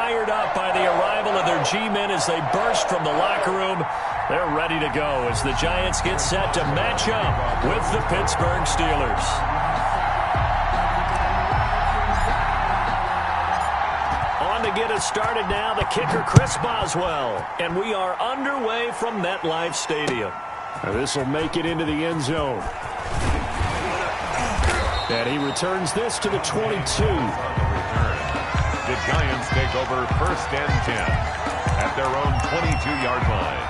fired up by the arrival of their G-men as they burst from the locker room. They're ready to go as the Giants get set to match up with the Pittsburgh Steelers. On to get us started now, the kicker, Chris Boswell. And we are underway from MetLife Stadium. This will make it into the end zone. And he returns this to the 22. The Giants take over 1st and 10 at their own 22-yard line.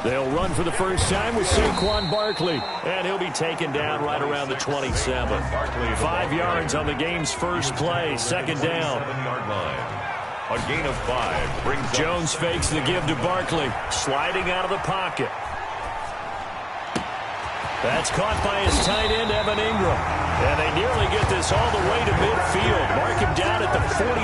They'll run for the first time with Saquon Barkley. And he'll be taken down right around the 27. 5 yards on the game's first play. 2nd down. 7-yard line. A gain of 5 brings Jones fakes the give to Barkley, sliding out of the pocket. That's caught by his tight end, Evan Ingram. And they nearly get this all the way to midfield. Mark him down at the 49.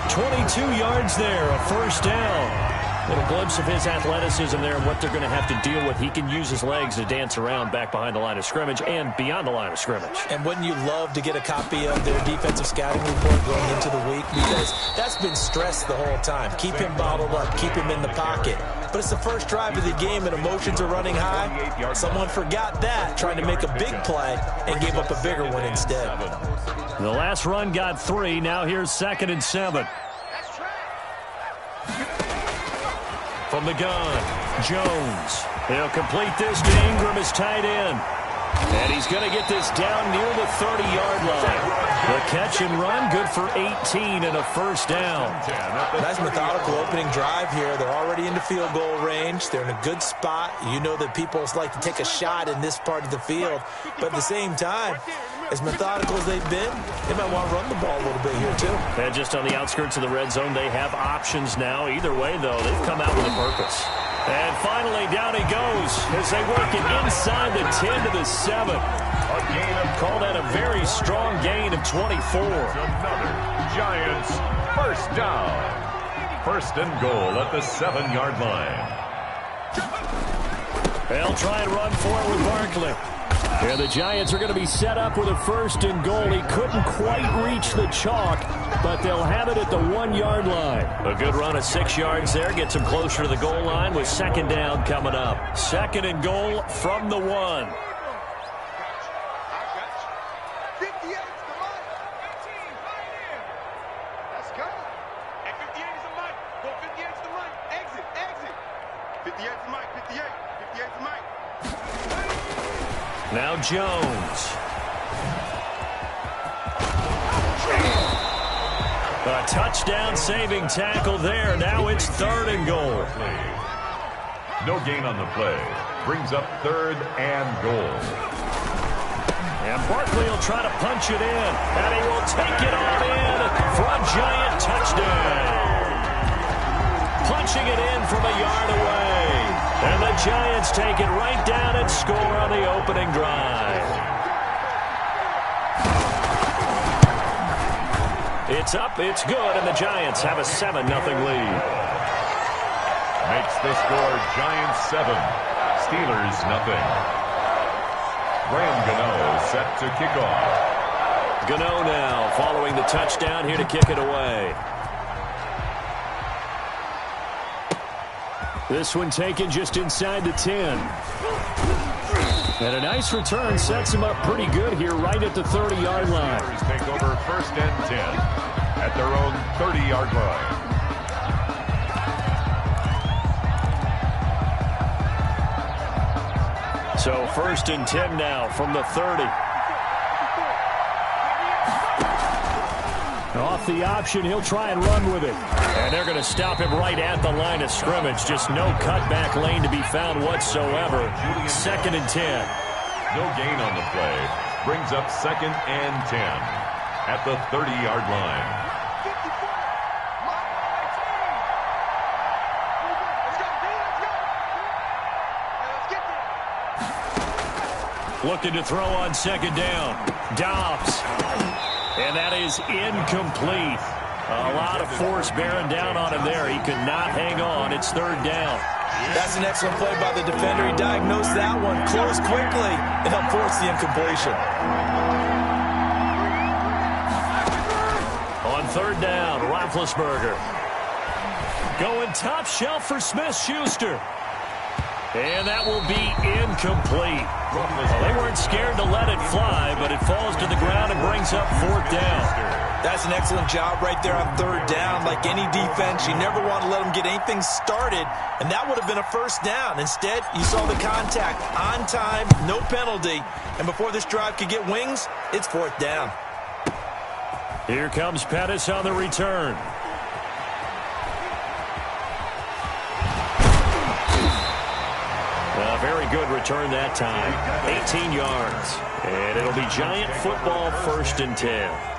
22 yards there, a first down. Little glimpse of his athleticism there and what they're going to have to deal with. He can use his legs to dance around back behind the line of scrimmage and beyond the line of scrimmage. And wouldn't you love to get a copy of their defensive scouting report going into the week? Because that's been stressed the whole time. Keep him bottled up. Keep him in the pocket. But it's the first drive of the game and emotions are running high. Someone forgot that, trying to make a big play and gave up a bigger one instead. The last run got 3. Now here's 2nd and 7. From the gun, Jones. He'll complete this to Ingram as tight end. And he's going to get this down near the 30-yard line. The catch and run, good for 18 and a first down. Nice methodical opening drive here. They're already into field goal range. They're in a good spot. You know that people like to take a shot in this part of the field. But at the same time, as methodical as they've been, they might want to run the ball a little bit here, too. And just on the outskirts of the red zone, they have options now. Either way, though, they've come out with a purpose. And finally, down he goes as they work it inside the 10 to the 7. Call that a very strong gain of 24. Another Giants first down. 1st and goal at the 7-yard line. They'll try and run for it with Barkley. And the Giants are going to be set up with a 1st and goal. He couldn't quite reach the chalk, but they'll have it at the 1-yard line. A good run of 6 yards there gets him closer to the goal line with 2nd down coming up. 2nd and goal from the 1. Now Jones. A touchdown-saving tackle there. Now it's 3rd and goal. No gain on the play. Brings up 3rd and goal. And Barkley will try to punch it in. And he will take it on in for a Giant touchdown. Punching it in from a yard away. And the Giants take it right down and score on the opening drive. It's up, it's good, and the Giants have a 7-0 lead. Makes the score Giants 7, Steelers 0. Graham Gano set to kick off. Gano now following the touchdown here to kick it away. This one taken just inside the 10. And a nice return sets him up pretty good here right at the 30-yard line. Take over 1st and 10 at their own 30-yard line. So 1st and 10 now from the 30. Off the option, he'll try and run with it. And they're going to stop him right at the line of scrimmage. Just no cutback lane to be found whatsoever. 2nd and 10. No gain on the play. Brings up 2nd and 10 at the 30-yard line. Looking to throw on 2nd down. Dobbs. And that is incomplete. A lot of force bearing down on him there. He could not hang on. It's 3rd down. That's an excellent play by the defender. He diagnosed that one, close quickly, and they'll force the incompletion. On third down, Roethlisberger. Going top shelf for Smith-Schuster. And that will be incomplete. Well, they weren't scared to let it fly, but it falls to the ground and brings up fourth down. That's an excellent job right there on third down. Like any defense, you never want to let them get anything started, and that would have been a first down. Instead, you saw the contact on time, no penalty, and before this drive could get wings, it's fourth down. Here comes Pettis on the return. A very good return that time. 18 yards. And it'll be Giant football, 1st and 10.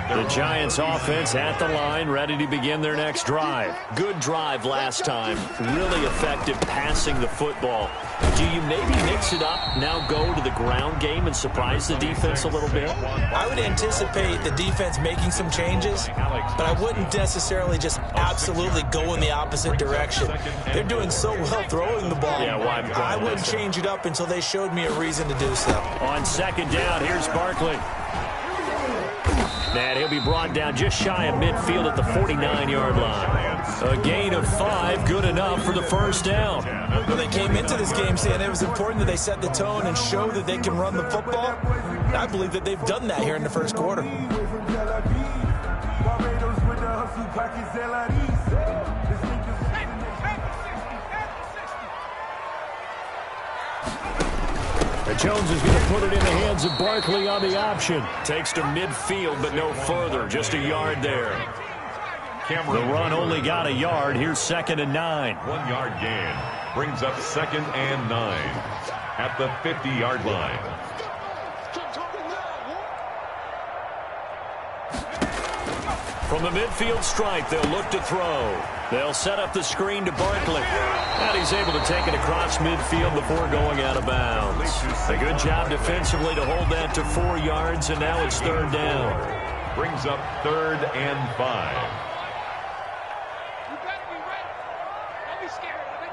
The Giants offense at the line, ready to begin their next drive. Good drive last time. Really effective passing the football. Do you maybe mix it up, now go to the ground game and surprise the defense a little bit? I would anticipate the defense making some changes, but I wouldn't necessarily just absolutely go in the opposite direction. They're doing so well throwing the ball. Yeah, well, I wouldn't change it up until they showed me a reason to do so. On second down, here's Barkley. And he'll be brought down just shy of midfield at the 49-yard line. A gain of 5, good enough for the first down. Well, they came into this game saying it was important that they set the tone and show that they can run the football. And I believe that they've done that here in the first quarter. Jones is going to put it in the hands of Barkley on the option. Takes to midfield, but no further. Just a yard there. The run only got a yard. Here's 2nd and 9. 1 yard gain. Brings up 2nd and 9 at the 50-yard line. From the midfield stripe, they'll look to throw. They'll set up the screen to Barkley. And he's able to take it across midfield before going out of bounds. A good job defensively to hold that to 4 yards, and now it's 3rd down. Brings up 3rd and 5. You better be ready. Don't be scared of it.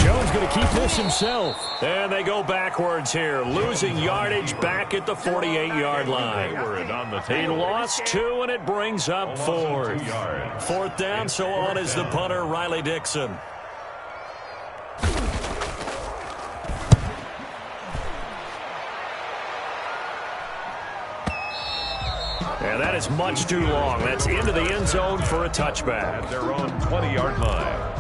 Jones going to keep this himself. And they go backwards here, losing yardage back at the 48-yard line. He lost 2, and it brings up 4th. 4th down, so on is the punter, Riley Dixon. And that is much too long. That's into the end zone for a touchback. At their own 20-yard line.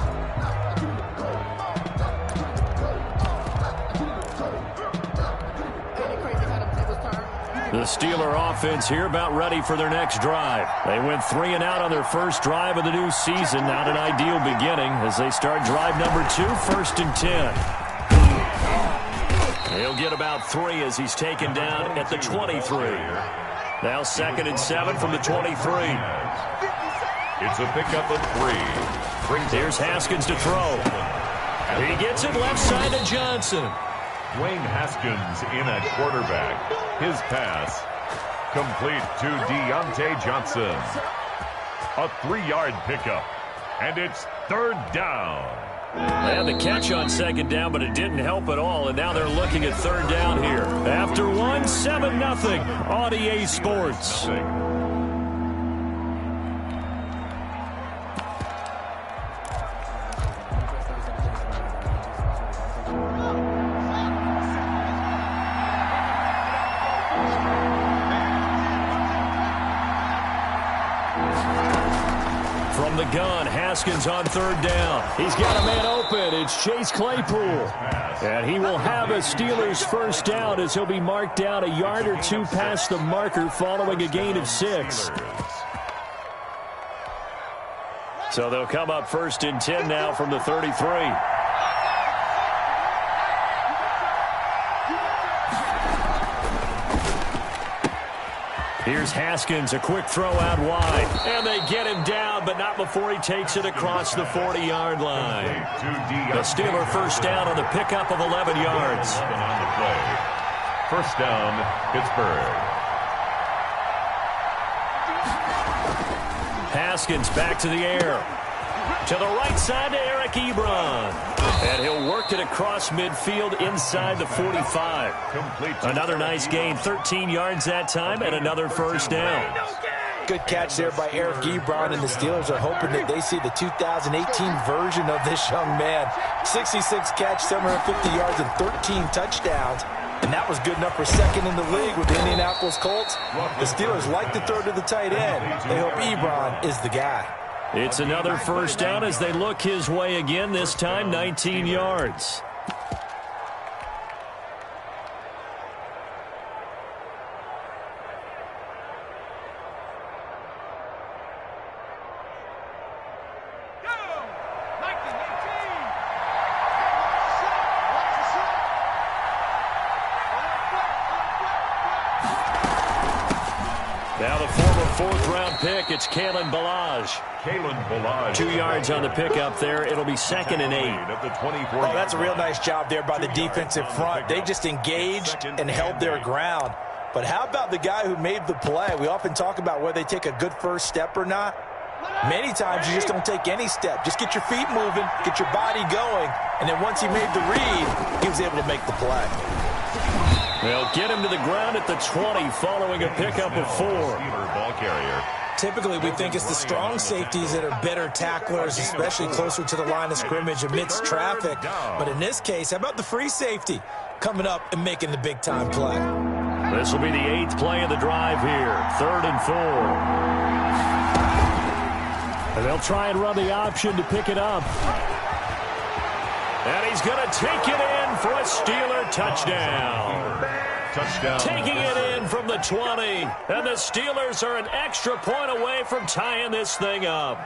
The Steeler offense here about ready for their next drive. They went 3 and out on their first drive of the new season. Not an ideal beginning as they start drive number 2, 1st and 10. He'll get about 3 as he's taken down at the 23. Now 2nd and 7 from the 23. It's a pickup of 3. Here's Haskins to throw. He gets it left side to Johnson. Dwayne Haskins in at quarterback. His pass complete to Deontay Johnson. A 3-yard pickup, and it's 3rd down. They had the catch on 2nd down, but it didn't help at all, and now they're looking at 3rd down here. After 1, 7-0 on EA Sports. From the gun, Haskins on 3rd down. He's got a man open. It's Chase Claypool. And he will have a Steelers first down as he'll be marked down a yard or 2 past the marker following a gain of 6. So they'll come up 1st and 10 now from the 33. Here's Haskins, a quick throw out wide. And they get him down, but not before he takes it across the 40-yard line. The Steeler first down on the pickup of 11 yards. On the play. First down, Pittsburgh. Haskins back to the air. To the right side to Eric Ebron. And he'll work it across midfield inside the 45. Another nice gain, 13 yards that time, and another first down. Good catch there by Eric Ebron, and the Steelers are hoping that they see the 2018 version of this young man. 66 catch, 750 yards, and 13 touchdowns. And that was good enough for second in the league with the Indianapolis Colts. The Steelers like to throw to the tight end. They hope Ebron is the guy. It's another first down as they look his way again, this time 19 yards. Now the former fourth-round pick, it's Kalen Ballage. 2 yards on the pickup there. It'll be 2nd and 8. Oh, that's a real nice job there by the defensive front. They just engaged and held their ground. But how about the guy who made the play? We often talk about whether they take a good first step or not. Many times you just don't take any step. Just get your feet moving, get your body going, and then once he made the read, he was able to make the play. They'll get him to the ground at the 20 following a pickup of 4. Ball carrier. Typically, we think it's the strong safeties that are better tacklers, especially closer to the line of scrimmage amidst traffic. But in this case, how about the free safety coming up and making the big-time play? This will be the 8th play of the drive here, 3rd and 4. And they'll try and run the option to pick it up. And he's going to take it in for a Steeler touchdown. Taking it in from the 20. And the Steelers are an extra point away from tying this thing up.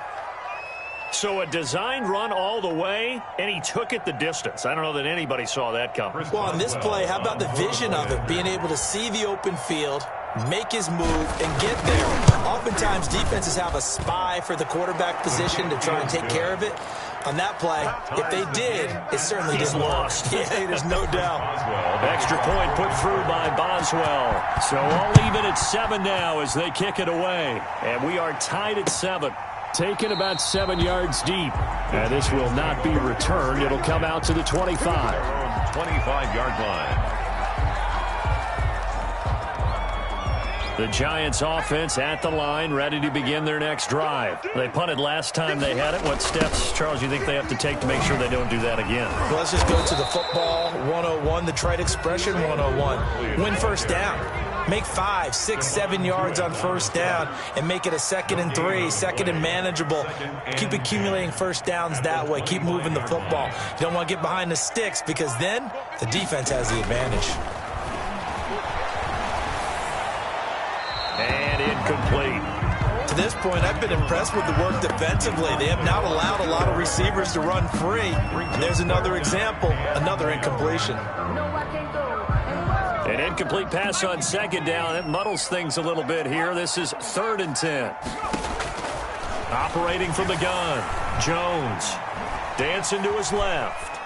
So a designed run all the way, and he took it the distance. I don't know that anybody saw that coming. Well, on this play, how about the vision of him, being able to see the open field, make his move, and get there. Oftentimes, defenses have a spy for the quarterback position to try and take care of it. On that play, if they did, it certainly didn't work. Yeah, there's no doubt. Extra point put through by Boswell. So all even at 7 now as they kick it away. And we are tied at 7. Taken about 7 yards deep. And this will not be returned. It'll come out to the 25. 25-yard line. The Giants offense at the line, ready to begin their next drive. They punted last time they had it. What steps, Charles, you think they have to take to make sure they don't do that again? Well, let's just go to the football 101, the trite expression 101. Win first down. Make 5, 6, 7 yards on first down and make it a 2nd and 3, 2nd and manageable. Keep accumulating first downs that way. Keep moving the football. You don't want to get behind the sticks because then the defense has the advantage. And incomplete. To this point, I've been impressed with the work defensively. They have not allowed a lot of receivers to run free. And there's another example, another incompletion. An incomplete pass on 2nd down. It muddles things a little bit here. This is 3rd and 10. Operating from the gun, Jones. Dancing to his left.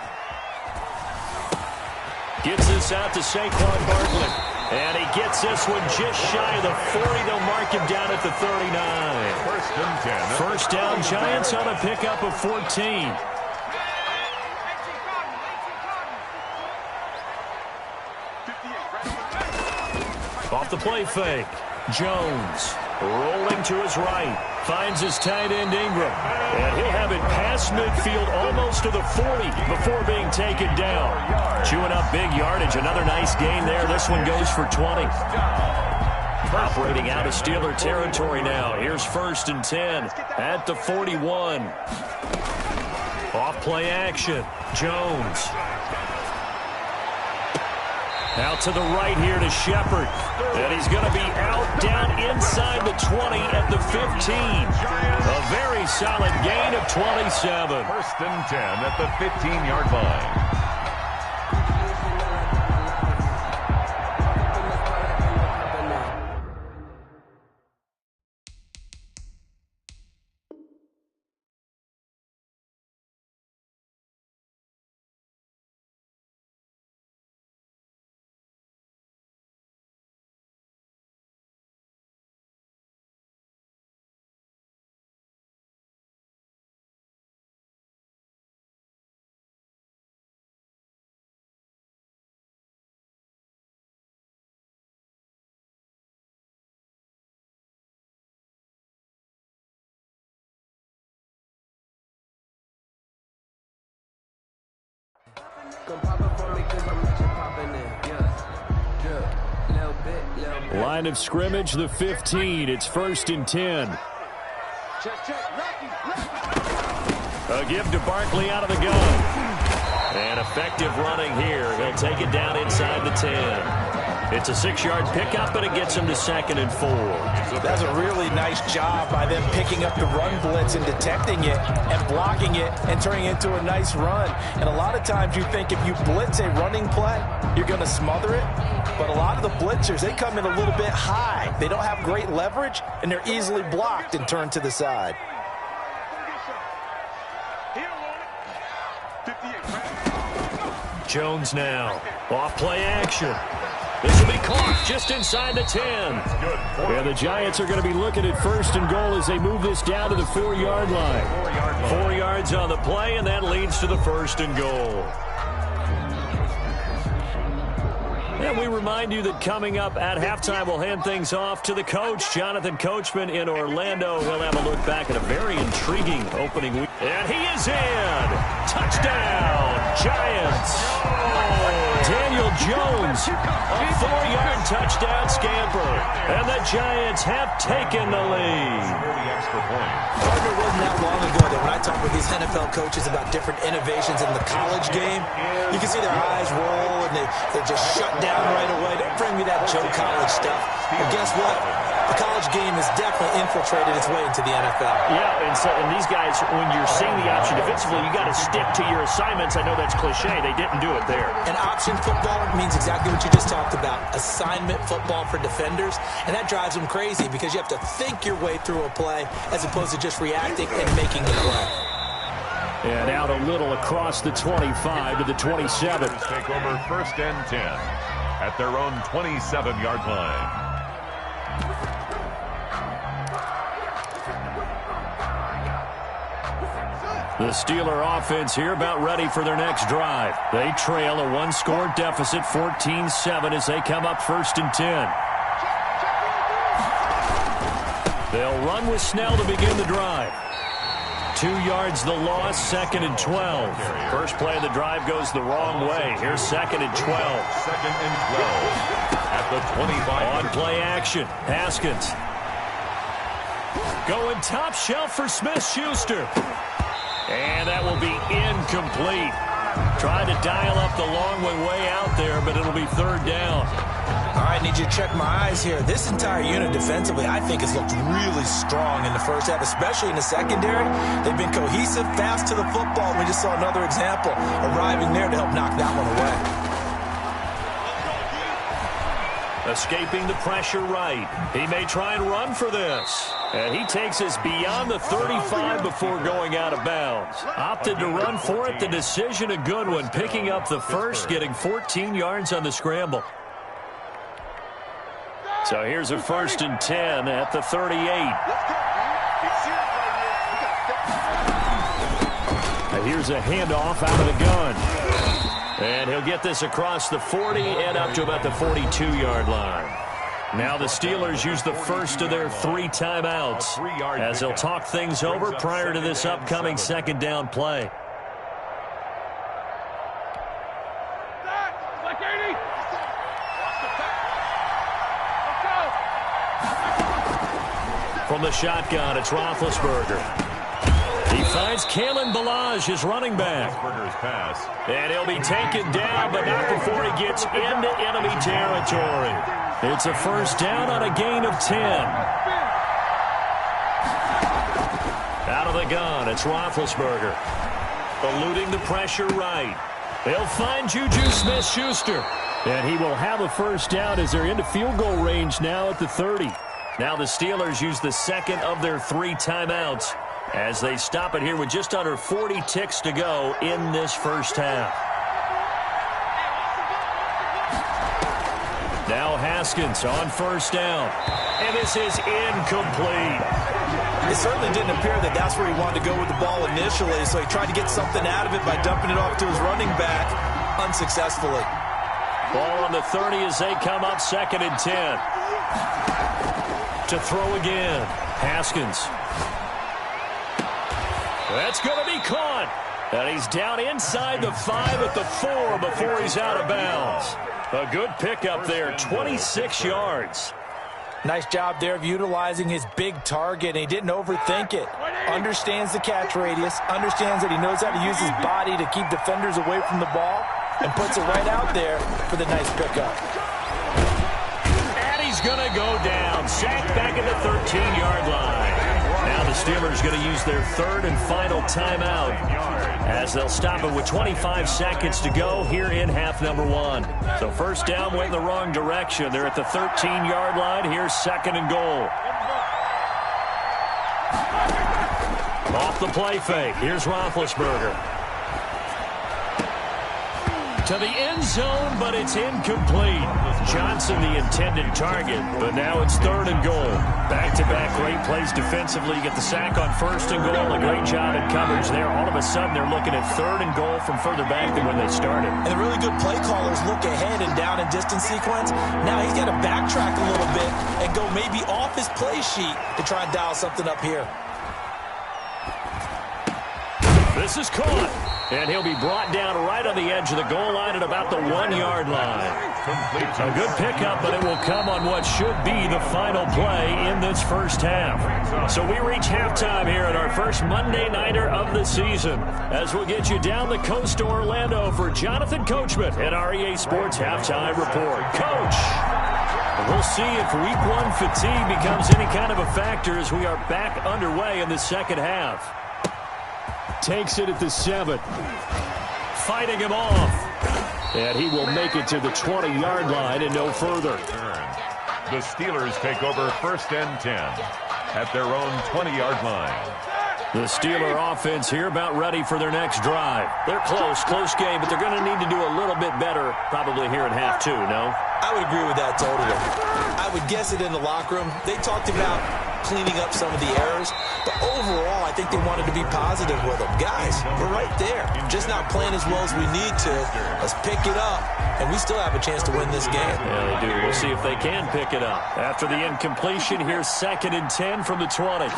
Gets this out to Saquon Barkley. And he gets this one just shy of the 40. They'll mark him down at the 39. 1st and 10. First down, Giants on a pickup of 14. Off the play fake. Jones rolling to his right. Finds his tight end Ingram. And he'll have it past midfield almost to the 40 before being taken down. Chewing up big yardage. Another nice gain there. This one goes for 20. Operating out of Steeler territory now. Here's 1st and 10 at the 41. Off play action. Jones. Out to the right here to Shepard. And he's going to be out down inside the 20 at the 15. A very solid gain of 27. 1st and 10 at the 15-yard line. Line of scrimmage, the 15. It's 1st and 10. A give to Barkley out of the gun. And effective running here. He'll take it down inside the 10. It's a 6-yard pickup, but it gets him to 2nd and 4. That's a really nice job by them picking up the run blitz and detecting it and blocking it and turning it into a nice run. And a lot of times you think if you blitz a running play, you're going to smother it. But a lot of the blitzers, they come in a little bit high. They don't have great leverage, and they're easily blocked and turned to the side. Jones now. Off play action. This will be caught just inside the 10. And the Giants are going to be looking at 1st and goal as they move this down to the 4-yard line. 4 yards on the play, and that leads to the 1st and goal. And we remind you that coming up at halftime, we'll hand things off to the coach, Jonathan Coachman in Orlando. He'll have a look back at a very intriguing opening week. And he is in. Touchdown, Giants. Daniel Jones, a 4-yard touchdown scamper. And the Giants have taken the lead. It wasn't that long ago that when I talk with these NFL coaches about different innovations in the college game, you can see their eyes roll and they just shut down right away. Don't bring me that Joe College stuff. But guess what? The college game has definitely infiltrated its way into the NFL. Yeah, and these guys, when you're seeing the option defensively, you got to stick to your assignments. I know that's cliche. They didn't do it there. And option football means exactly what you just talked about. Assignment football for defenders. And that drives them crazy because you have to think your way through a play as opposed to just reacting and making the play. And out a little across the 25 to the 27. Take over 1st and 10 at their own 27-yard line. The Steeler offense here about ready for their next drive. They trail a 1-score deficit, 14-7 as they come up 1st and 10. They'll run with Snell to begin the drive. 2 yards the loss, 2nd and 12. First play of the drive goes the wrong way. Here's 2nd and 12. 2nd and 12 at the 25. On play action, Haskins. Going top shelf for Smith-Schuster. And that will be incomplete. Tried to dial up the long way out there, but it'll be 3rd down. All right, need you to check my eyes here. This entire unit defensively, I think, has looked really strong in the first half, especially in the secondary. They've been cohesive, fast to the football. We just saw another example arriving there to help knock that one away. Escaping the pressure right. He may try and run for this. And he takes us beyond the 35 before going out of bounds. Opted to run for it. The decision a good one. Picking up the first, getting 14 yards on the scramble. So here's a 1st and 10 at the 38. And here's a handoff out of the gun. And he'll get this across the 40 and up to about the 42-yard line. Now the Steelers use the first of their 3 timeouts as they'll talk things over prior to this upcoming 2nd down play. From the shotgun, it's Roethlisberger. He finds Kalen Ballage, his running back. And he'll be taken down, but not before he gets into enemy territory. It's a 1st down on a gain of 10. Out of the gun, it's Roethlisberger. Eluding the pressure right. They'll find Juju Smith-Schuster. And he will have a 1st down as they're into field goal range now at the 30. Now the Steelers use the 2nd of their 3 timeouts as they stop it here with just under 40 ticks to go in this first half. Now Haskins on 1st down. And this is incomplete. It certainly didn't appear that that's where he wanted to go with the ball initially, so he tried to get something out of it by dumping it off to his running back unsuccessfully. Ball on the 30 as they come up 2nd and 10. To throw again. Haskins. That's going to be caught. And he's down inside the 5 at the 4 before he's out of bounds. A good pickup there, 26 yards. Nice job there of utilizing his big target. He didn't overthink it. Understands the catch radius, understands that he knows how to use his body to keep defenders away from the ball, and puts it right out there for the nice pickup. And he's going to go down. Sacked back at the 13-yard line. Now the Steelers going to use their third and final timeout as they'll stop it with 25 seconds to go here in half number 1. So first down went in the wrong direction. They're at the 13-yard line. Here's second and goal. Off the play fake. Here's Roethlisberger. To the end zone, but it's incomplete. Johnson the intended target, but now it's third and goal. Back-to-back great plays defensively. You get the sack on first and goal. A great job in coverage there. All of a sudden, they're looking at third and goal from further back than when they started. And the really good play callers look ahead and down and distance sequence. Now he's got to backtrack a little bit and go maybe off his play sheet to try and dial something up here. This is caught. And he'll be brought down right on the edge of the goal line at about the 1-yard line. A good pickup, but it will come on what should be the final play in this first half. So we reach halftime here at our first Monday Nighter of the season, as we'll get you down the coast to Orlando for Jonathan Coachman and our EA Sports Halftime Report. Coach! We'll see if Week 1 fatigue becomes any kind of a factor as we are back underway in the second half. Takes it at the 7. Fighting him off. And he will make it to the 20-yard line and no further. The Steelers take over first and 10 at their own 20-yard line. The Steeler offense here about ready for their next drive. They're close game, but they're going to need to do a little bit better probably here in half 2, no? I would agree with that totally. I would guess it in the locker room. They talked about cleaning up some of the errors, but overall, I think they wanted to be positive with them. Guys, we're right there. Just not playing as well as we need to. Let's pick it up, and we still have a chance to win this game. Yeah, they do. We'll see if they can pick it up. After the incompletion, here's second and 10 from the 20.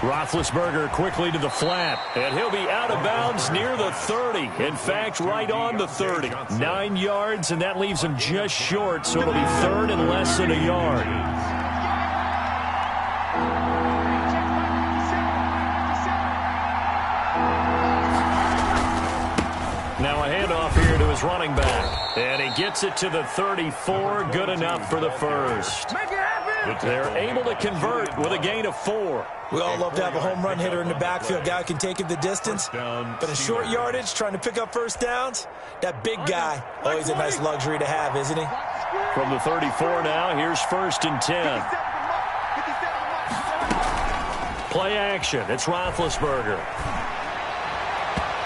Roethlisberger quickly to the flat, and he'll be out of bounds near the 30. In fact, right on the 30. 9 yards, and that leaves him just short, so it'll be third and less than a yard. Now a handoff here to his running back, and he gets it to the 34. Good enough for the first. They're able to convert with a gain of 4. We all love to have a home run hitter in the backfield. Guy who can take it the distance. But in short yardage, trying to pick up first downs, that big guy, always a nice luxury to have, isn't he? From the 34 now, here's first and 10. Play action. It's Roethlisberger.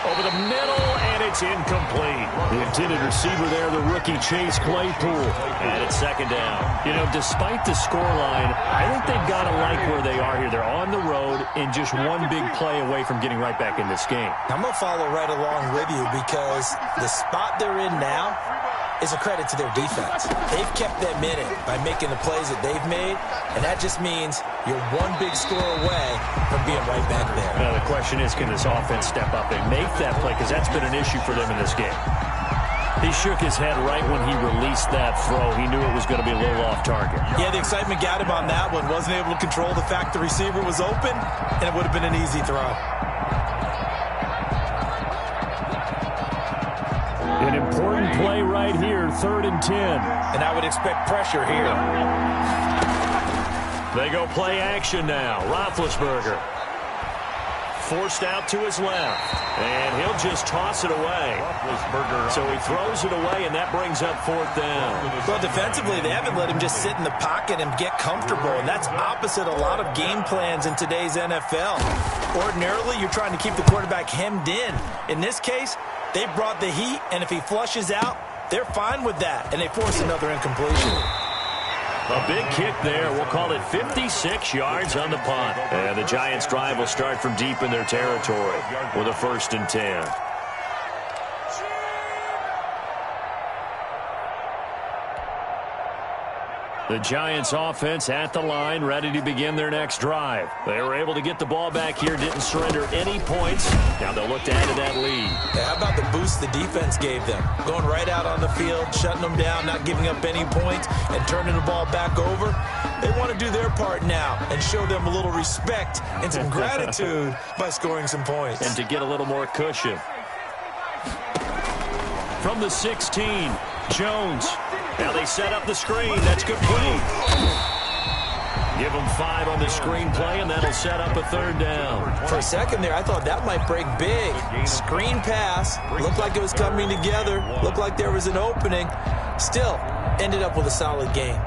Over the middle, and it's incomplete. The intended receiver there, the rookie Chase Claypool. And it's second down. You know, despite the scoreline, I think they've got to like where they are here. They're on the road and just one big play away from getting right back in this game. I'm going to follow right along with you because the spot they're in now is a credit to their defense. They've kept them in it by making the plays that they've made, and that just means you're one big score away from being right back there. Now, the question is, can this offense step up and make that play? Because that's been an issue for them in this game. He shook his head right when he released that throw. He knew it was going to be a little off target. Yeah, the excitement got him on that one. Wasn't able to control the fact the receiver was open, and it would have been an easy throw. An important play right here, third and 10. And I would expect pressure here. They go play action now. Roethlisberger forced out to his left, and he'll just toss it away. So he throws it away, and that brings up fourth down. Well, defensively, they haven't let him just sit in the pocket and get comfortable, and that's opposite a lot of game plans in today's NFL. Ordinarily, you're trying to keep the quarterback hemmed in. In this case, they brought the heat, and if he flushes out, they're fine with that, and they force another incompletion. A big kick there. We'll call it 56 yards on the punt. And the Giants' drive will start from deep in their territory with a first and 10. The Giants offense at the line, ready to begin their next drive. They were able to get the ball back here, didn't surrender any points. Now they'll look to add to that lead. Yeah, how about the boost the defense gave them? Going right out on the field, shutting them down, not giving up any points, and turning the ball back over. They want to do their part now and show them a little respect and some gratitude by scoring some points. And to get a little more cushion. From the 16, Jones. Now they set up the screen. That's complete. Give them 5 on the screen play, and that'll set up a 3rd down. For a second there, I thought that might break big. Screen pass. Looked like it was coming together. Looked like there was an opening. Still, ended up with a solid game.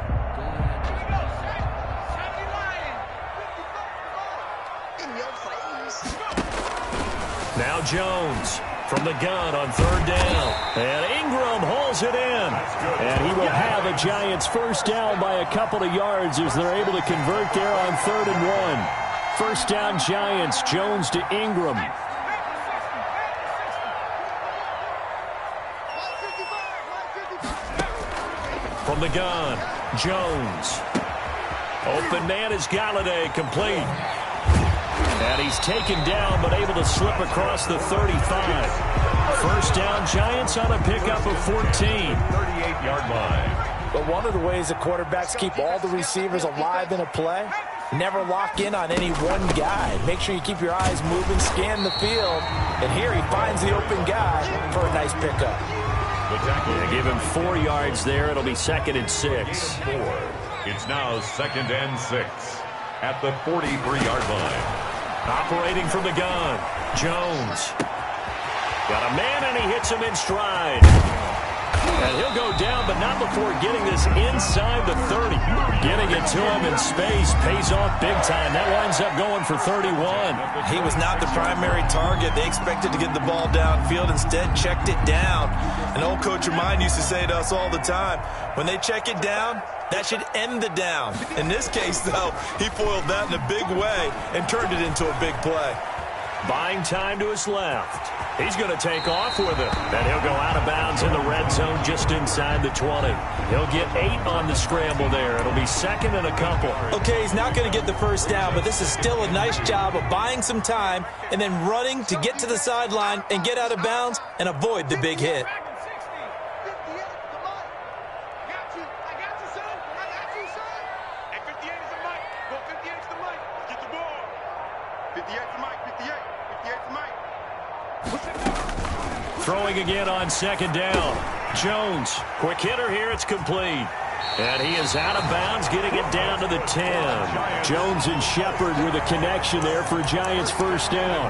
Now Jones from the gun on 3rd down. And Ingram holds it in. And he will have a Giants 1st down by a couple of yards as they're able to convert there on 3rd and 1. 1st down Giants, Jones to Ingram. From the gun, Jones. Open man is Galladay, complete. And he's taken down, but able to slip across the 35. 1st down, Giants on a pickup of 14. 38-yard line. But one of the ways that quarterbacks keep all the receivers alive in a play, never lock in on any one guy. Make sure you keep your eyes moving, scan the field. And here he finds the open guy for a nice pickup. Yeah, give him 4 yards there. It'll be 2nd and 6. It's now 2nd and 6 at the 43-yard line. Operating from the gun, Jones. Got a man, and he hits him in stride. And he'll go down, but not before getting this inside the 30. Getting it to him in space pays off big time. That winds up going for 31. He was not the primary target. They expected to get the ball downfield. Instead, checked it down. An old coach of mine used to say to us all the time, when they check it down, that should end the down. In this case, though, he foiled that in a big way and turned it into a big play. Buying time to his left. He's going to take off with it. And he'll go out of bounds in the red zone just inside the 20. He'll get 8 on the scramble there. It'll be 2nd and a couple. Okay, he's not going to get the 1st down, but this is still a nice job of buying some time and then running to get to the sideline and get out of bounds and avoid the big hit. Throwing again on 2nd down. Jones, quick hitter here, it's complete. And he is out of bounds, getting it down to the 10. Jones and Shepard with a connection there for Giants 1st down.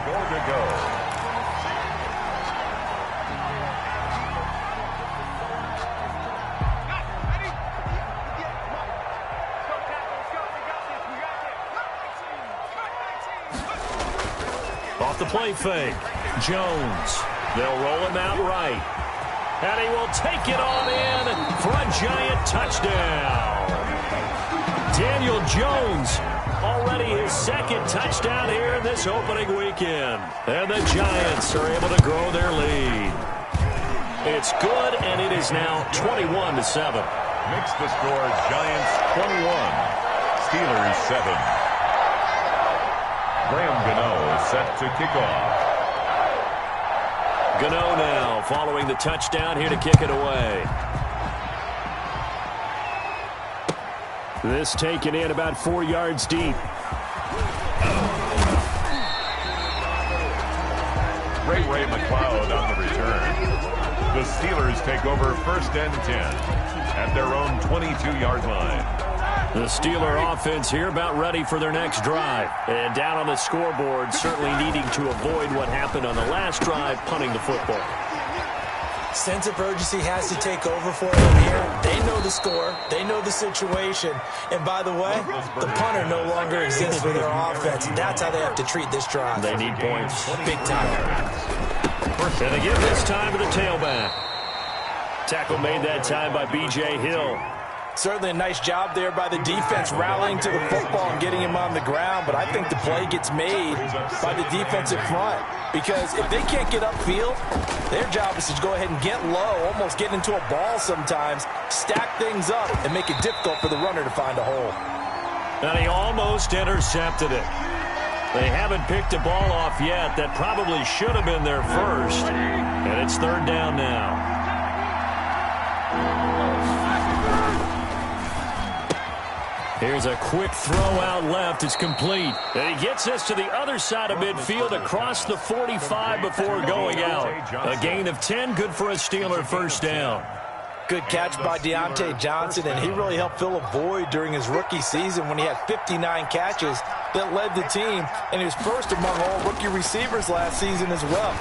Off the play fake, Jones. They'll roll him out right. And he will take it on in for a Giant touchdown. Daniel Jones, already his 2nd touchdown here in this opening weekend. And the Giants are able to grow their lead. It's good, and it is now 21-7. Makes the score Giants 21, Steelers 7. Graham Gano is set to kick off. Gano now following the touchdown here to kick it away. This taken in about 4 yards deep. Ray McLeod on the return. The Steelers take over 1st and 10 at their own 22-yard line. The Steeler offense here about ready for their next drive. And down on the scoreboard, certainly needing to avoid what happened on the last drive, punting the football. Sense of urgency has to take over for them here. They know the score. They know the situation. And by the way, the punter no longer exists for their offense. That's how they have to treat this drive. They need points. Big time. And they give this time to the tailback. Tackle made that time by B.J. Hill. Certainly a nice job there by the defense rallying to the football and getting him on the ground, but I think the play gets made by the defensive front because if they can't get upfield, their job is to go ahead and get low, almost get into a ball sometimes, stack things up, and make it difficult for the runner to find a hole. And he almost intercepted it. They haven't picked a ball off yet. That probably should have been their first, and it's third down now. Here's a quick throw out left. It's complete. And he gets this to the other side of midfield across the 45 before going out. A gain of 10, good for a Steeler first down. Good catch by Deontay Johnson, and he really helped fill a void during his rookie season when he had 59 catches that led the team, and he was first among all rookie receivers last season as well.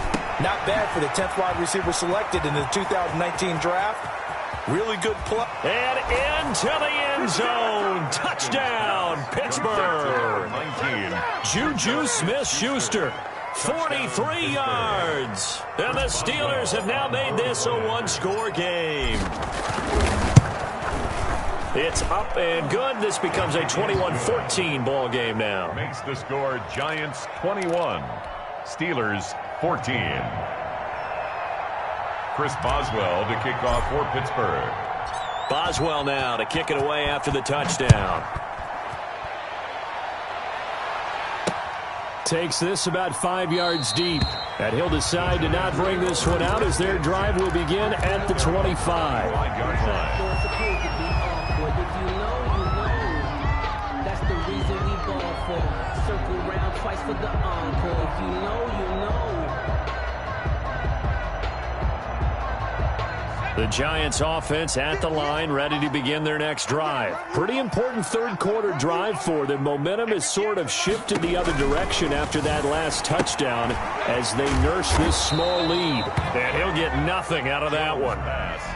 Not bad for the 10th wide receiver selected in the 2019 draft. Really good play. And into the end zone. Touchdown, Pittsburgh. 19. Juju Smith-Schuster, 43 yards. And the Steelers have now made this a one-score game. It's up and good. This becomes a 21-14 ball game now. Makes the score Giants 21, Steelers 14. Chris Boswell to kick off for Pittsburgh. Boswell now to kick it away after the touchdown. Takes this about 5 yards deep. And he'll decide to not bring this one out as their drive will begin at the 25. 5-yard line. That's the reason we ball for. Circle round twice for the encore. If you know, you know. The Giants offense at the line, ready to begin their next drive. Pretty important third quarter drive for them. Momentum has sort of shifted the other direction after that last touchdown as they nurse this small lead. And he'll get nothing out of that one.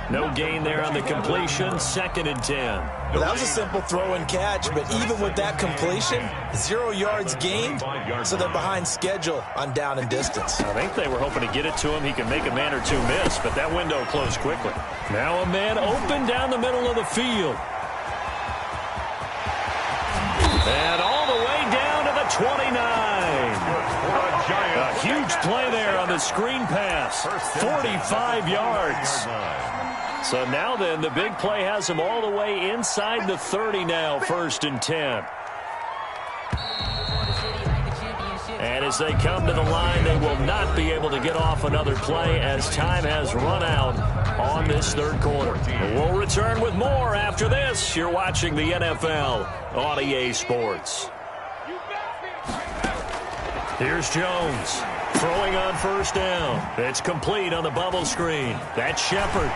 No gain there on the completion, 2nd and 10. Well, that was a simple throw and catch, but even with that completion, 0 yards gained, so they're behind schedule on down and distance. I think they were hoping to get it to him. He could make a man or two miss, but that window closed quickly. Now a man open down the middle of the field. And all the way down to the 29. A huge play there on the screen pass. 45 yards. So now then, the big play has him all the way inside the 30 now, 1st and 10. And as they come to the line, they will not be able to get off another play as time has run out on this third quarter. We'll return with more after this. You're watching the NFL on EA Sports. Here's Jones throwing on 1st down. It's complete on the bubble screen. That's Shepard.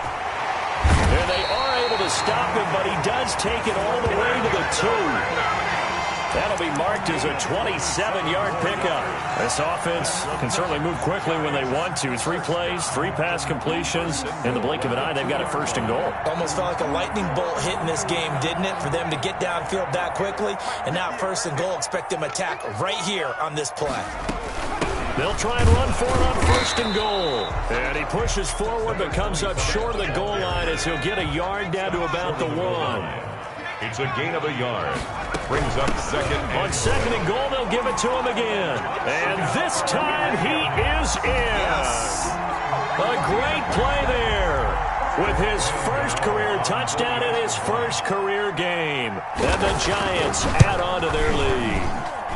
And they are able to stop him, but he does take it all the way to the 2. That'll be marked as a 27-yard pickup. This offense can certainly move quickly when they want to. 3 plays, 3 pass completions. In the blink of an eye, they've got it 1st and goal. Almost felt like a lightning bolt hit in this game, didn't it? For them to get downfield that quickly. And now 1st and goal, expect them to attack right here on this play. They'll try and run for it on 1st and goal. And he pushes forward but comes up short of the goal line as he'll get a yard down to about the 1. It's a gain of a yard. Brings up 2nd. On 2nd and goal, they'll give it to him again. And this time he is in. A great play there with his first career touchdown in his first career game. And the Giants add on to their lead.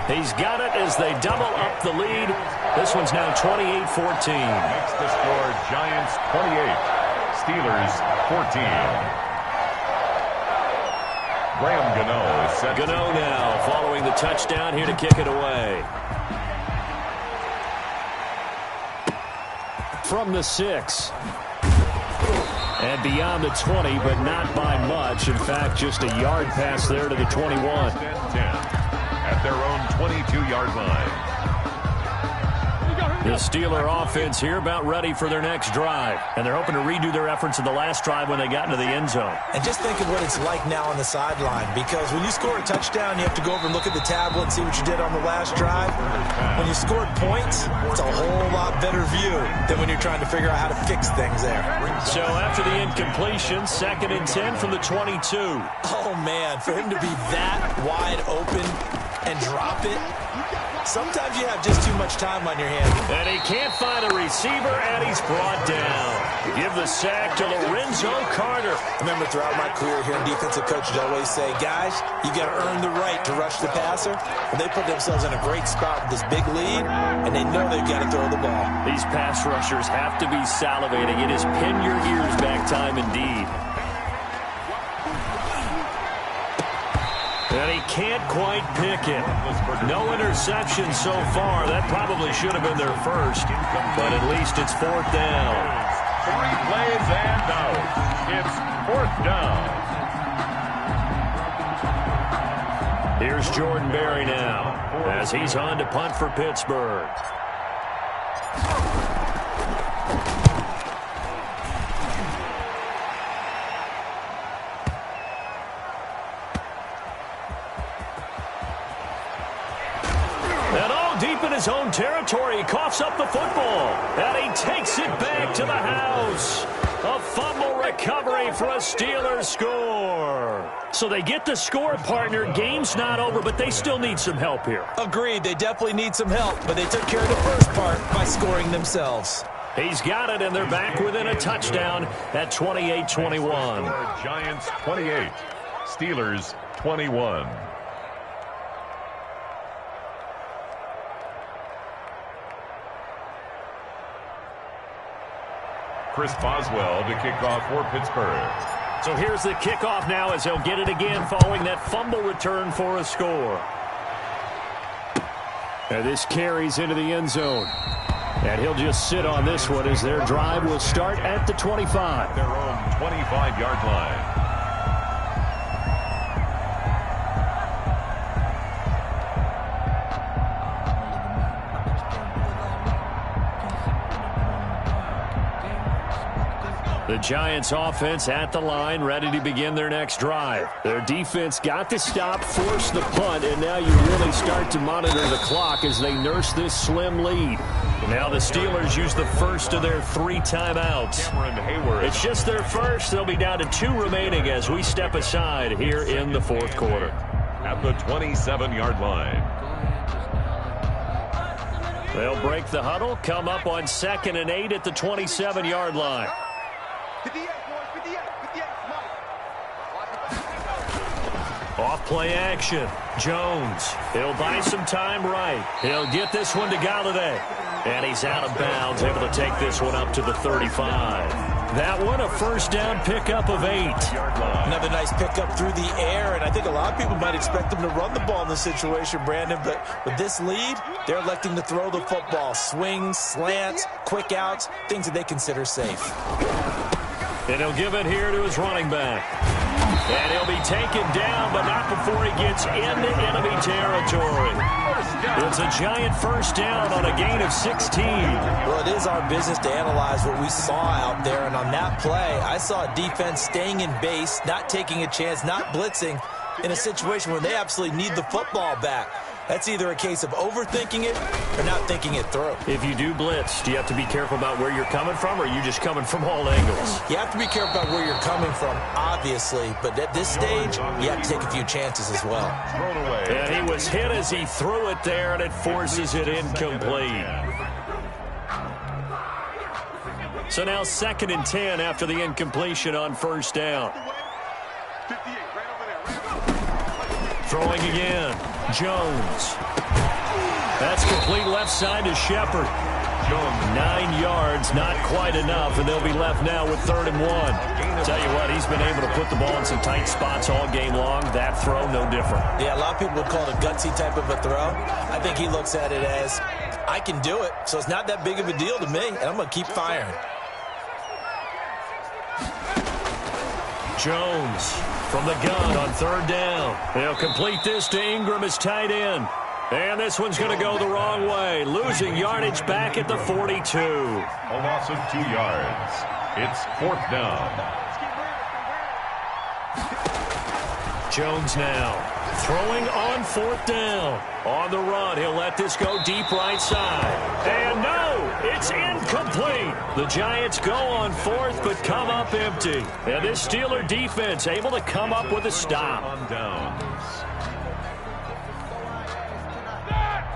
He's got it as they double up the lead. This one's now 28-14. Makes the score Giants 28, Steelers 14. Graham Gano is set. Gano now following the touchdown here to kick it away. From the 6. And beyond the 20, but not by much. In fact, just a yard pass there to the 21. 10 at their own 22-yard line. The Steeler offense here about ready for their next drive. And they're hoping to redo their efforts in the last drive when they got into the end zone. And just think of what it's like now on the sideline, because when you score a touchdown, you have to go over and look at the tablet and see what you did on the last drive. When you scored points, it's a whole lot better view than when you're trying to figure out how to fix things there. So after the incompletion, 2nd and 10 from the 22. Oh, man, for him to be that wide open and drop it, sometimes you have just too much time on your hands. And he can't find a receiver, and he's brought down. Give the sack to Lorenzo Carter. I remember throughout my career here, defensive coaches always say, guys, you got to earn the right to rush the passer. And they put themselves in a great spot with this big lead, and they know they've got to throw the ball. These pass rushers have to be salivating. It is pin your ears back time indeed. And he can't quite pick it. No interception so far. That probably should have been their first. But at least it's 4th down. 3 plays and out. It's 4th down. Here's Jordan Berry now as he's on to punt for Pittsburgh. Deep in his own territory, he coughs up the football, and he takes it back to the house. A fumble recovery for a Steelers score. So they get the score, partner. Game's not over, but they still need some help here. Agreed, they definitely need some help, but they took care of the first part by scoring themselves. He's got it, and they're back within a touchdown at 28-21. Giants 28, Steelers 21. Chris Boswell to kick off for Pittsburgh. So here's the kickoff now as they'll get it again following that fumble return for a score. And this carries into the end zone. And he'll just sit on this one as their drive will start at the 25. Their own 25-yard line. The Giants offense at the line, ready to begin their next drive. Their defense got to stop, force the punt, and now you really start to monitor the clock as they nurse this slim lead. Now the Steelers use the first of their 3 timeouts. It's just their first. They'll be down to 2 remaining as we step aside here in the 4th quarter. At the 27-yard line. They'll break the huddle, come up on 2nd and 8 at the 27-yard line. Off play action. Jones. He'll buy some time right. He'll get this one to Galladay. And he's out of bounds, able to take this one up to the 35. That one a first down pickup of 8. Another nice pickup through the air, and I think a lot of people might expect them to run the ball in this situation, Brandon, but with this lead, they're electing to throw the football. Swings, slants, quick outs, things that they consider safe. And he'll give it here to his running back. And he'll be taken down, but not before he gets into enemy territory. It's a giant first down on a gain of 16. Well, it is our business to analyze what we saw out there, and on that play, I saw a defense staying in base, not taking a chance, not blitzing, in a situation where they absolutely need the football back. That's either a case of overthinking it or not thinking it through. If you do blitz, do you have to be careful about where you're coming from, or are you just coming from all angles? You have to be careful about where you're coming from, obviously, but at this stage, you have to take a few chances as well. And he was hit as he threw it there, and it forces it incomplete. So now 2nd and 10 after the incompletion on first down. Throwing again. Jones. That's complete left side to Shepard. 9 yards, not quite enough, and they'll be left now with 3rd and 1. Tell you what, he's been able to put the ball in some tight spots all game long. That throw, no different. Yeah, a lot of people would call it a gutsy type of a throw. I think he looks at it as, I can do it, so it's not that big of a deal to me, and I'm going to keep firing. Jones from the gun on 3rd down. They'll complete this to Ingram as tight end. And this one's going to go the wrong way, losing yardage back at the 42. A loss of 2 yards. It's 4th down. Jones now throwing on 4th down. On the run, he'll let this go deep right side. And no, it's incomplete. The Giants go on 4th but come up empty. And this Steeler defense able to come up with a stop. On downs.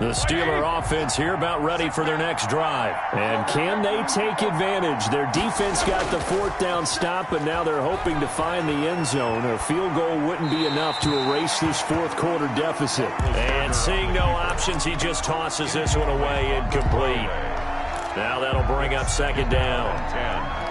The Steeler offense here about ready for their next drive. And can they take advantage? Their defense got the 4th down stop, but now they're hoping to find the end zone. A field goal wouldn't be enough to erase this 4th quarter deficit. And seeing no options, he just tosses this one away, incomplete. Now that'll bring up 2nd down. 10.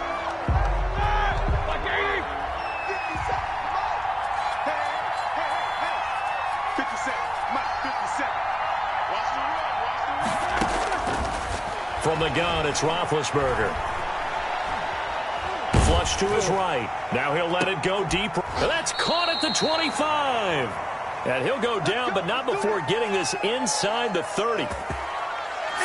From the gun, it's Roethlisberger. Flush to his right. Now he'll let it go deep. That's caught at the 25. And he'll go down, but not before getting this inside the 30.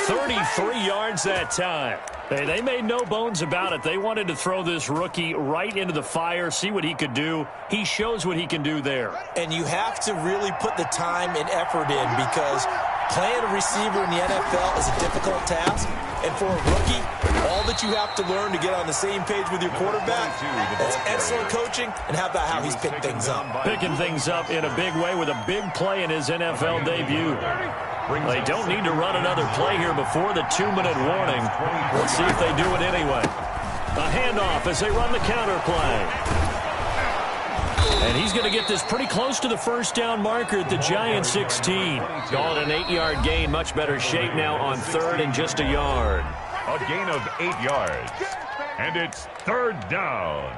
33 yards that time. Hey, they made no bones about it. They wanted to throw this rookie right into the fire, see what he could do. He shows what he can do there. And you have to really put the time and effort in, because playing a receiver in the NFL is a difficult task. And for a rookie, all that you have to learn to get on the same page with your quarterback, that's excellent coaching. And how about how he's picked things up? Picking things up in a big way with a big play in his NFL debut. They don't need to run another play here before the 2-minute warning. Let's see if they do it anyway. A handoff as they run the counter play. And he's going to get this pretty close to the 1st down marker at the Giants 16. Call it an 8-yard gain. Much better shape now on 3rd and just a yard. A gain of 8 yards. And it's 3rd down.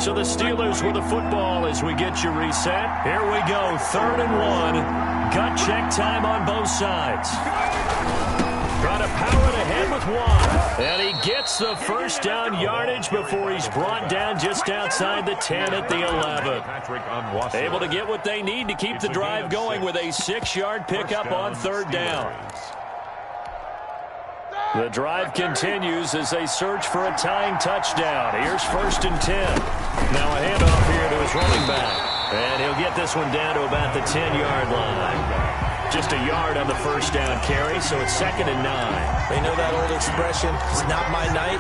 So the Steelers with the football as we get you reset. Here we go, 3rd and 1. Gut check time on both sides. Trying to power it ahead with 1. And he gets the 1st down yardage before he's brought down just outside the 10 at the 11. Able to get what they need to keep the drive going with a 6-yard pickup on 3rd down. The drive continues as they search for a tying touchdown. Here's 1st and 10. Now a handoff here to his running back. And he'll get this one down to about the 10-yard line. Just a yard on the 1st down carry, so it's 2nd and 9. They know that old expression, it's not my night.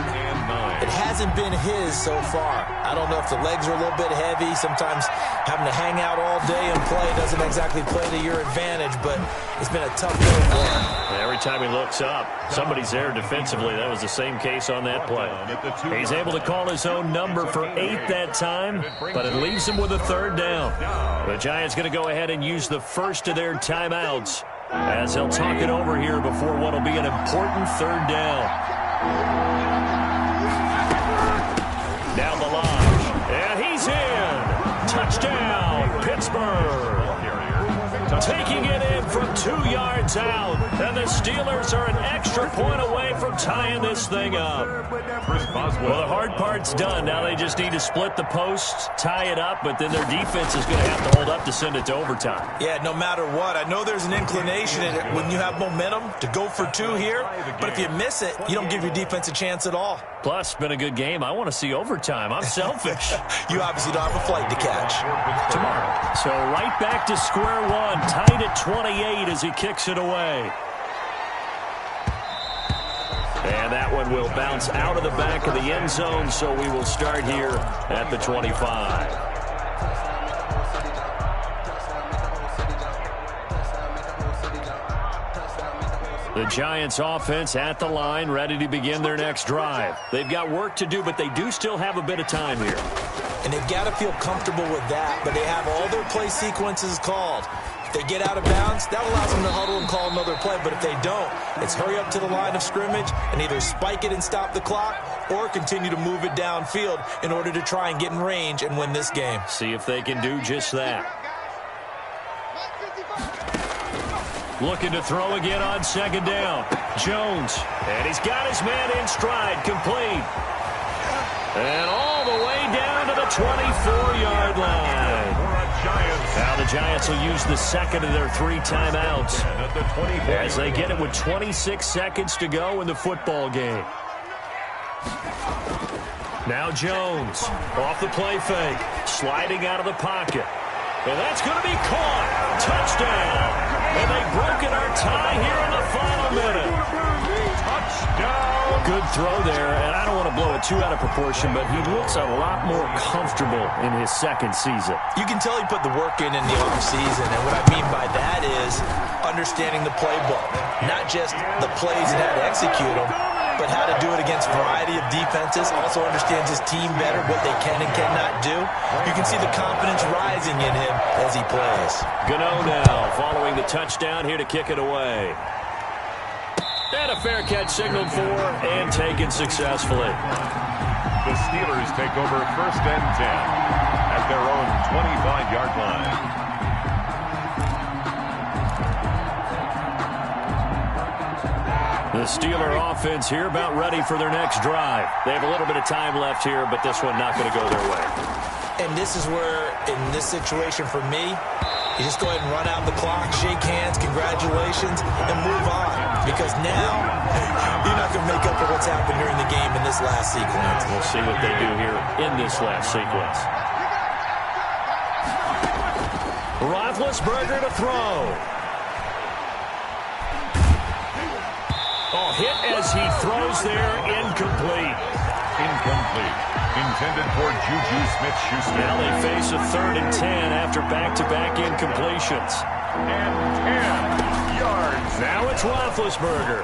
It hasn't been his so far. I don't know if the legs are a little bit heavy. Sometimes having to hang out all day and play doesn't exactly play to your advantage, but it's been a tough day for him. Every time he looks up, somebody's there defensively. That was the same case on that play. He's able to call his own number for 8 that time, but it leaves him with a 3rd down. The Giants going to go ahead and use the first of their timeouts as they'll talk it over here before what will be an important 3rd down. Down the line, and he's in. Touchdown, Pittsburgh. Taking it in from 2 yards out, and the Steelers are an extra point away from tying this thing up. Well, the hard part's done. Now they just need to split the posts, tie it up, but then their defense is going to have to hold up to send it to overtime. Yeah, no matter what. I know there's an inclination in it when you have momentum to go for 2 here, but if you miss it, you don't give your defense a chance at all. Plus, been a good game. I want to see overtime. I'm selfish. You obviously don't have a flight to catch. Tomorrow. So right back to square one, tied at 28 as he kicks it away. And that one will bounce out of the back of the end zone, so we will start here at the 25. The Giants offense at the line, ready to begin their next drive. They've got work to do, but they do still have a bit of time here. And they've got to feel comfortable with that, but they have all their play sequences called. If they get out of bounds, that allows them to huddle and call another play, but if they don't, it's hurry up to the line of scrimmage and either spike it and stop the clock or continue to move it downfield in order to try and get in range and win this game. See if they can do just that. Looking to throw again on 2nd down. Jones. And he's got his man in stride. Complete. And all the way down to the 24-yard line. Now the Giants will use the second of their 3 timeouts as they get it with 26 seconds to go in the football game. Now Jones off the play fake, sliding out of the pocket. And that's going to be caught. Touchdown. And they've broken our tie here in the final minute. Touchdown. Good throw there, and I don't want to blow it too out of proportion, but he looks a lot more comfortable in his second season. You can tell he put the work in the offseason, and what I mean by that is understanding the playbook. Not just the plays and how to execute them, but how to do it against a variety of defenses. Also understands his team better, what they can and cannot do. You can see the confidence rising in him as he plays. Gano now following the touchdown here to kick it away. And a fair catch signaled for and taken successfully. The Steelers take over 1st and 10 at their own 25-yard line. The Steeler offense here about ready for their next drive. They have a little bit of time left here, but this one not going to go their way. And this is where, in this situation for me, you just go ahead and run out the clock, shake hands, congratulations, and move on. Because now, you're not going to make up for what's happened during the game in this last sequence. We'll see what they do here in this last sequence. Roethlisberger to throw. Oh, hit as he throws there, incomplete. Incomplete. Intended for Juju Smith-Schuster. Now they face a 3rd and 10 after back-to-back incompletions. And 10 yards. Now it's Roethlisberger.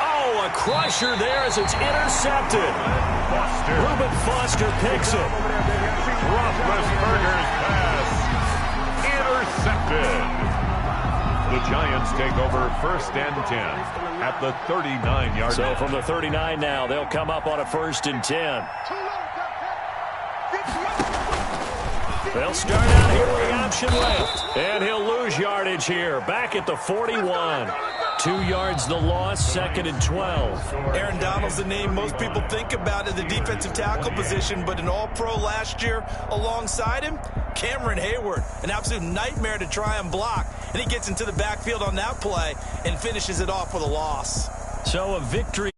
Oh, a crusher there as it's intercepted. Reuben Foster picks it. Roethlisberger's pass intercepted. The Giants take over 1st and 10 at the 39-yard line. So from the 39 now, they'll come up on a 1st and 10. They'll start out here with the option left. And he'll lose yardage here. Back at the 41. 2 yards the loss, 2nd and 12. Aaron Donald's the name most people think about at the defensive tackle position, but an all-pro last year alongside him, Cameron Hayward, an absolute nightmare to try and block. And he gets into the backfield on that play and finishes it off with a loss. So a victory.